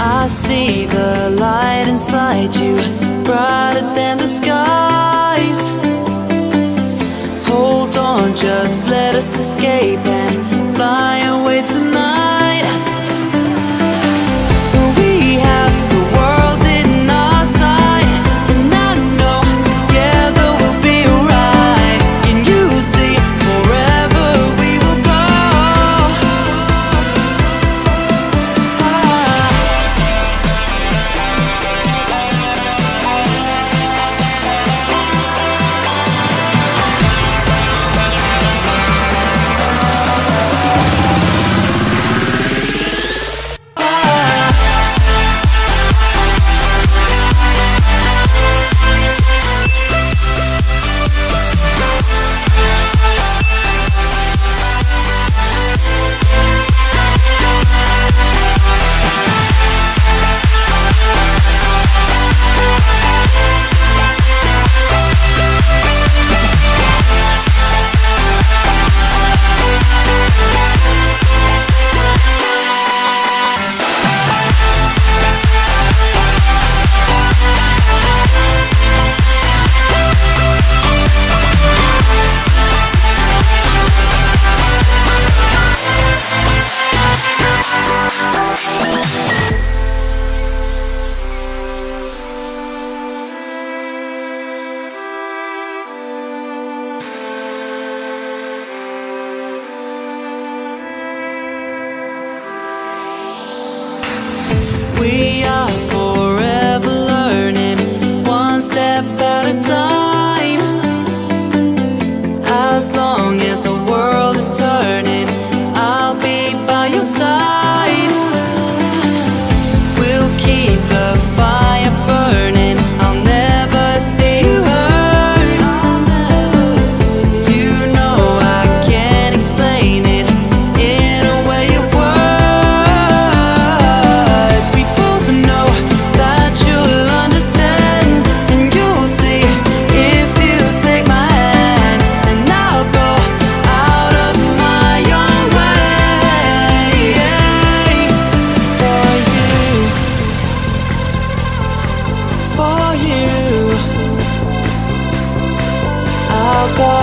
I see the light inside you, brighter than the skies. Hold on, just let us escape and fly away tonight. We have the world in our sight, and I know together we'll be alright. Can you see forever we will go? We are forever learning, one step at a time. As long as the world is turning, I'll be by your side. We'll keep the fire burning, I'll never see you hurt. You know I can't explain it in a way of words. We both know that you'll understand, and you'll see if you take my hand, and I'll go out of my own way for you, for you. I'll go